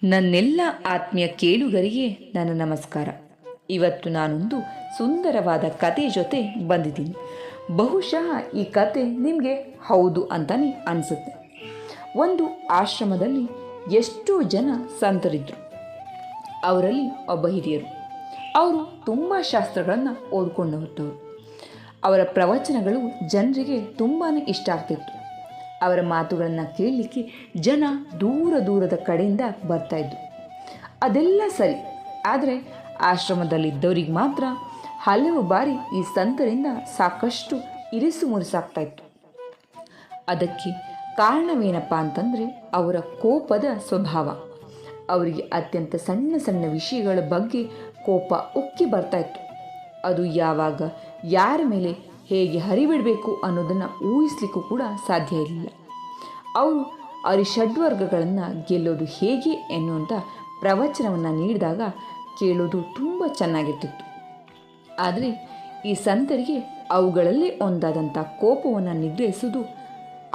ನನ್ನೆಲ್ಲ ಆತ್ಮೀಯ ಕೇಳುಗರಿಗೆ ನನ್ನ ನಮಸ್ಕಾರ. ಇವತ್ತು ನಾನೊಂದು ಸುಂದರವಾದ ಕತೆ ಜೊತೆ ಬಂದಿದ್ದೀನಿ. ಬಹುಶಃ ಈ ಕತೆ ನಿಮಗೆ ಹೌದು ಅಂತಲೇ ಅನಿಸುತ್ತೆ. ಒಂದು ಆಶ್ರಮದಲ್ಲಿ ಎಷ್ಟೋ ಜನ ಸಂತರಿದ್ದರು. ಅವರಲ್ಲಿ ಒಬ್ಬ ಹಿರಿಯರು. ಅವರು ತುಂಬ ಶಾಸ್ತ್ರಗಳನ್ನು ಓದ್ಕೊಂಡು ಹೊರಟವರು. ಅವರ ಪ್ರವಚನಗಳು ಜನರಿಗೆ ತುಂಬಾ ಇಷ್ಟ ಆಗ್ತಿತ್ತು. ಅವರ ಮಾತುಗಳನ್ನು ಕೇಳಲಿಕ್ಕೆ ಜನ ದೂರ ದೂರದ ಕಡೆಯಿಂದ ಬರ್ತಾಯಿದ್ರು. ಅದೆಲ್ಲ ಸರಿ, ಆದರೆ ಆಶ್ರಮದಲ್ಲಿದ್ದವರಿಗೆ ಮಾತ್ರ ಹಲವು ಬಾರಿ ಈ ಸಂತರಿಂದ ಸಾಕಷ್ಟು ಇರಿಸು ಮುರಿಸಾಗ್ತಾಯಿತ್ತು. ಅದಕ್ಕೆ ಕಾರಣವೇನಪ್ಪ ಅಂತಂದರೆ ಅವರ ಕೋಪದ ಸ್ವಭಾವ. ಅವರಿಗೆ ಅತ್ಯಂತ ಸಣ್ಣ ಸಣ್ಣ ವಿಷಯಗಳ ಬಗ್ಗೆ ಕೋಪ ಉಕ್ಕಿ ಬರ್ತಾಯಿತ್ತು. ಅದು ಯಾವಾಗ ಯಾರ ಮೇಲೆ ಹೇಗೆ ಹರಿಬಿಡಬೇಕು ಅನ್ನೋದನ್ನು ಊಹಿಸ್ಲಿಕ್ಕೂ ಕೂಡ ಸಾಧ್ಯ ಇರಲಿಲ್ಲ. ಅವರು ಅರಿಷಡ್ವರ್ಗಗಳನ್ನು ಗೆಲ್ಲೋದು ಹೇಗೆ ಎನ್ನುವಂಥ ಪ್ರವಚನವನ್ನು ನೀಡಿದಾಗ ಕೇಳೋದು ತುಂಬ ಚೆನ್ನಾಗಿರ್ತಿತ್ತು. ಆದರೆ ಈ ಸಂತರಿಗೆ ಅವುಗಳಲ್ಲೇ ಒಂದಾದಂಥ ಕೋಪವನ್ನು ನಿಗ್ರಹಿಸೋದು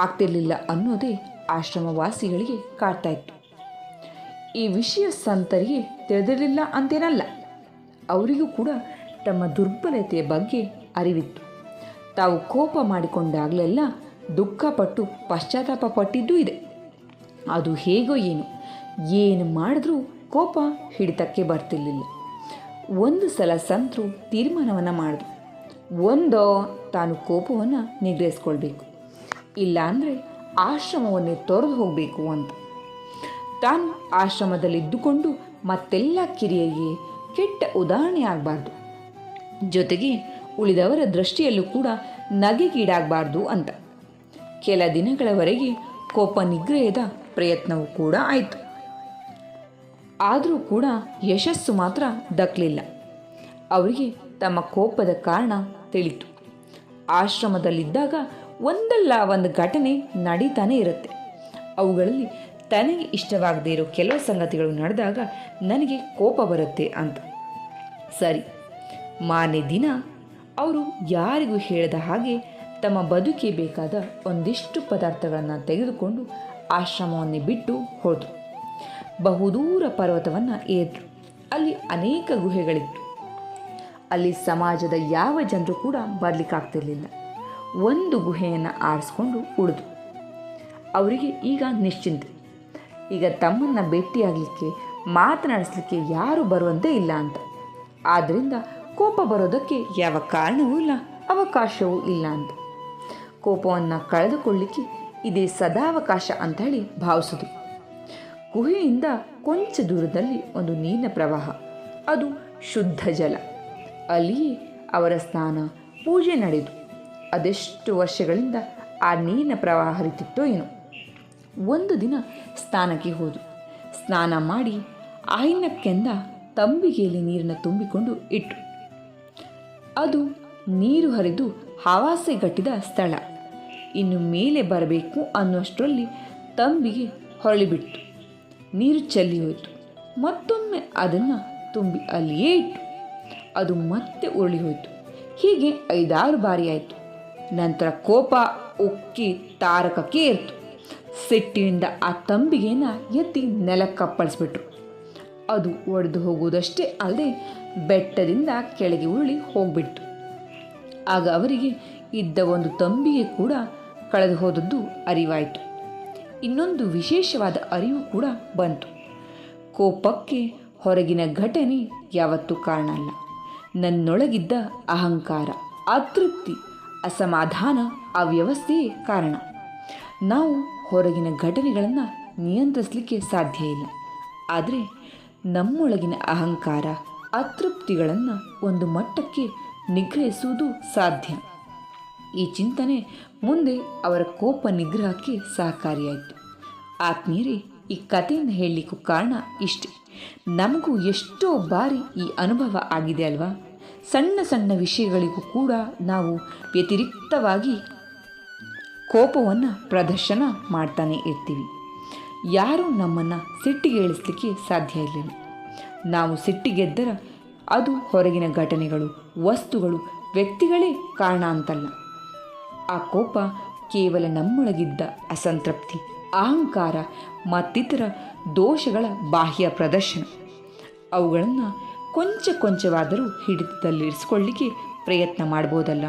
ಆಗ್ತಿರಲಿಲ್ಲ ಅನ್ನೋದೇ ಆಶ್ರಮವಾಸಿಗಳಿಗೆ ಕಾಡ್ತಾಯಿತ್ತು. ಈ ವಿಷಯ ಸಂತರಿಗೆ ತಿಳಿದಿರಲಿಲ್ಲ ಅಂತೇನಲ್ಲ, ಅವರಿಗೂ ಕೂಡ ತಮ್ಮ ದುರ್ಬಲತೆಯ ಬಗ್ಗೆ ಅರಿವಿತ್ತು. ತಾವು ಕೋಪ ಮಾಡಿಕೊಂಡಾಗಲೆಲ್ಲ ದುಃಖಪಟ್ಟು ಪಶ್ಚಾತ್ತಾಪ ಪಟ್ಟಿದ್ದೂ ಇದೆ. ಅದು ಹೇಗೋ ಏನು ಮಾಡಿದ್ರೂ ಕೋಪ ಹಿಡಿತಕ್ಕೆ ಬರ್ತಿರ್ಲಿಲ್ಲ. ಒಂದು ಸಲ ಸಂತರು ತೀರ್ಮಾನವನ್ನು ಮಾಡಿದ್ರು. ಒಂದೋ ತಾನು ಕೋಪವನ್ನು ನಿಗ್ರಹಿಸ್ಕೊಳ್ಬೇಕು, ಇಲ್ಲಾಂದರೆ ಆಶ್ರಮವನ್ನೇ ತೊರೆದು ಹೋಗಬೇಕು ಅಂತ. ತಾನು ಆಶ್ರಮದಲ್ಲಿದ್ದುಕೊಂಡು ಮತ್ತೆಲ್ಲ ಕಿರಿಯರಿಗೆ ಕೆಟ್ಟ ಉದಾಹರಣೆ ಆಗಬಾರ್ದು, ಜೊತೆಗೆ ಉಳಿದವರ ದೃಷ್ಟಿಯಲ್ಲೂ ಕೂಡ ನಗೆಗೀಡಾಗಬಾರ್ದು ಅಂತ. ಕೆಲ ದಿನಗಳವರೆಗೆ ಕೋಪ ನಿಗ್ರಹದ ಪ್ರಯತ್ನವೂ ಕೂಡ ಆಯಿತು. ಆದರೂ ಕೂಡ ಯಶಸ್ಸು ಮಾತ್ರ ದಕ್ಕಲಿಲ್ಲ. ಅವರಿಗೆ ತಮ್ಮ ಕೋಪದ ಕಾರಣ ತಿಳಿತು. ಆಶ್ರಮದಲ್ಲಿದ್ದಾಗ ಒಂದಲ್ಲ ಒಂದು ಘಟನೆ ನಡೀತಾನೆ ಇರುತ್ತೆ. ಅವುಗಳಲ್ಲಿ ತನಗೆ ಇಷ್ಟವಾಗದೇ ಇರೋ ಕೆಲವು ಸಂಗತಿಗಳು ನಡೆದಾಗ ನನಗೆ ಕೋಪ ಬರುತ್ತೆ ಅಂತ. ಸರಿ, ಮಾರನೇ ದಿನ ಅವರು ಯಾರಿಗೂ ಹೇಳದ ಹಾಗೆ ತಮ್ಮ ಬದುಕಿಗೆ ಬೇಕಾದ ಒಂದಿಷ್ಟು ಪದಾರ್ಥಗಳನ್ನು ತೆಗೆದುಕೊಂಡು ಆಶ್ರಮವನ್ನೇ ಬಿಟ್ಟು ಹೋದರು. ಬಹುದೂರ ಪರ್ವತವನ್ನು ಏರಿದ್ರು. ಅಲ್ಲಿ ಅನೇಕ ಗುಹೆಗಳಿತ್ತು. ಅಲ್ಲಿ ಸಮಾಜದ ಯಾವ ಜನರು ಕೂಡ ಬರಲಿಕ್ಕಾಗ್ತಿರ್ಲಿಲ್ಲ. ಒಂದು ಗುಹೆಯನ್ನು ಆರಿಸ್ಕೊಂಡು ಉಳಿದು ಅವರಿಗೆ ಈಗ ನಿಶ್ಚಿಂತೆ. ಈಗ ತಮ್ಮನ್ನು ಭೇಟಿಯಾಗಲಿಕ್ಕೆ ಮಾತನಾಡಿಸ್ಲಿಕ್ಕೆ ಯಾರೂ ಬರುವಂತೆ ಇಲ್ಲ ಅಂತ. ಆದ್ದರಿಂದ ಕೋಪ ಬರೋದಕ್ಕೆ ಯಾವ ಕಾರಣವೂ ಇಲ್ಲ, ಅವಕಾಶವೂ ಇಲ್ಲ ಅಂತ. ಕೋಪವನ್ನು ಕಳೆದುಕೊಳ್ಳಿಕ್ಕೆ ಇದೇ ಸದಾವಕಾಶ ಅಂತ ಹೇಳಿ ಭಾವಿಸೋದು. ಗುಹೆಯಿಂದ ಕೊಂಚ ದೂರದಲ್ಲಿ ಒಂದು ನೀರಿನ ಪ್ರವಾಹ, ಅದು ಶುದ್ಧ ಜಲ. ಅಲ್ಲಿಯೇ ಅವರ ಸ್ನಾನ ಪೂಜೆ ನಡೆಯಿತು. ಅದೆಷ್ಟು ವರ್ಷಗಳಿಂದ ಆ ನೀರಿನ ಪ್ರವಾಹ ಹರಿತಿತ್ತೋ ಏನೋ. ಒಂದು ದಿನ ಸ್ನಾನಕ್ಕೆ ಹೋದರು. ಸ್ನಾನ ಮಾಡಿ ಆಯ್ನಕ್ಕೆಂದ ತಂಬಿಗೆಯಲ್ಲಿ ನೀರನ್ನು ತುಂಬಿಕೊಂಡು ಇಟ್ಟರು. ಅದು ನೀರು ಹರಿದು ಹವಾಸೆಗಟ್ಟಿದ ಸ್ಥಳ. ಇನ್ನು ಮೇಲೆ ಬರಬೇಕು ಅನ್ನುವಷ್ಟರಲ್ಲಿ ತಂಬಿಗೆ ಹೊರಳಿಬಿಟ್ಟು ನೀರು ಚೆಲ್ಲಿ ಹೋಯಿತು. ಮತ್ತೊಮ್ಮೆ ಅದನ್ನು ತುಂಬಿ ಅಲ್ಲಿಯೇ ಇಟ್ಟು ಅದು ಮತ್ತೆ ಉರುಳಿ ಹೋಯಿತು. ಹೀಗೆ 5-6 ಬಾರಿ ಆಯಿತು. ನಂತರ ಕೋಪ ಉಕ್ಕಿ ತಾರಕಕ್ಕೆ ಏರ್ತು. ಸಿಟ್ಟಿನಿಂದ ಆ ತಂಬಿಗೆಯನ್ನು ಎತ್ತಿ ನೆಲಕ್ಕಪ್ಪಳಿಸ್ಬಿಟ್ರು. ಅದು ಒಡೆದು ಹೋಗುವುದಷ್ಟೇ ಅಲ್ಲದೆ ಬೆಟ್ಟದಿಂದ ಕೆಳಗೆ ಉರುಳಿ ಹೋಗ್ಬಿಡ್ತು. ಆಗ ಅವರಿಗೆ ಇದ್ದ ಒಂದು ತಂಬಿಗೆ ಕೂಡ ಕಳೆದು ಹೋದದ್ದು ಅರಿವಾಯಿತು. ಇನ್ನೊಂದು ವಿಶೇಷವಾದ ಅರಿವು ಕೂಡ ಬಂತು. ಕೋಪಕ್ಕೆ ಹೊರಗಿನ ಘಟನೆ ಯಾವತ್ತೂ ಕಾರಣ ಅಲ್ಲ. ನನ್ನೊಳಗಿದ್ದ ಅಹಂಕಾರ, ಅತೃಪ್ತಿ, ಅಸಮಾಧಾನ, ಅವ್ಯವಸ್ಥೆಯೇ ಕಾರಣ. ನಾವು ಹೊರಗಿನ ಘಟನೆಗಳನ್ನು ನಿಯಂತ್ರಿಸಲಿಕ್ಕೆ ಸಾಧ್ಯ ಇಲ್ಲ, ಆದರೆ ನಮ್ಮೊಳಗಿನ ಅಹಂಕಾರ, ಅತೃಪ್ತಿಗಳನ್ನು ಒಂದು ಮಟ್ಟಕ್ಕೆ ನಿಗ್ರಹಿಸುವುದು ಸಾಧ್ಯ. ಈ ಚಿಂತನೆ ಮುಂದೆ ಅವರ ಕೋಪ ನಿಗ್ರಹಕ್ಕೆ ಸಹಕಾರಿಯಾಯಿತು. ಆತ್ಮೀಯರೇ, ಈ ಕಥೆಯನ್ನು ಹೇಳಲಿಕ್ಕೂ ಕಾರಣ ಇಷ್ಟೇ. ನಮಗೂ ಎಷ್ಟೋ ಬಾರಿ ಈ ಅನುಭವ ಆಗಿದೆ ಅಲ್ವಾ? ಸಣ್ಣ ಸಣ್ಣ ವಿಷಯಗಳಿಗೂ ಕೂಡ ನಾವು ವ್ಯತಿರಿಕ್ತವಾಗಿ ಕೋಪವನ್ನು ಪ್ರದರ್ಶನ ಮಾಡ್ತಾನೆ ಇರ್ತೀವಿ. ಯಾರೂ ನಮ್ಮನ್ನು ಸಿಟ್ಟಿಗೆ ಇಳಿಸಲಿಕ್ಕೆ ಸಾಧ್ಯ ಇರಲಿಲ್ಲ. ನಾವು ಸಿಟ್ಟಿಗೆದ್ದರ ಅದು ಹೊರಗಿನ ಘಟನೆಗಳು, ವಸ್ತುಗಳು, ವ್ಯಕ್ತಿಗಳೇ ಕಾರಣ ಅಂತಲ್ಲ. ಆ ಕೋಪ ಕೇವಲ ನಮ್ಮೊಳಗಿದ್ದ ಅಸಂತೃಪ್ತಿ, ಅಹಂಕಾರ ಮತ್ತಿತರ ದೋಷಗಳ ಬಾಹ್ಯ ಪ್ರದರ್ಶನ. ಅವುಗಳನ್ನು ಕೊಂಚ ಕೊಂಚವಾದರೂ ಹಿಡಿತದಲ್ಲಿರಿಸಿಕೊಳ್ಳಿಕ್ಕೆ ಪ್ರಯತ್ನ ಮಾಡ್ಬೋದಲ್ಲ.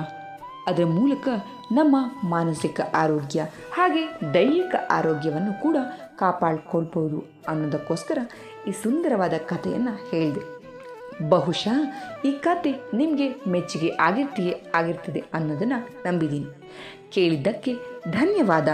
ಅದರ ಮೂಲಕ ನಮ್ಮ ಮಾನಸಿಕ ಆರೋಗ್ಯ ಹಾಗೆ ದೈಹಿಕ ಆರೋಗ್ಯವನ್ನು ಕೂಡ ಕಾಪಾಡಿಕೊಳ್ಬೋದು ಅನ್ನೋದಕ್ಕೋಸ್ಕರ ಈ ಸುಂದರವಾದ ಕಥೆಯನ್ನು ಹೇಳಿದೆ. ಬಹುಶಃ ಈ ಕತೆ ನಿಮಗೆ ಮೆಚ್ಚುಗೆ ಆಗಿರ್ತದೆ ಅನ್ನೋದನ್ನು ನಂಬಿದ್ದೀನಿ. ಕೇಳಿದ್ದಕ್ಕೆ ಧನ್ಯವಾದ.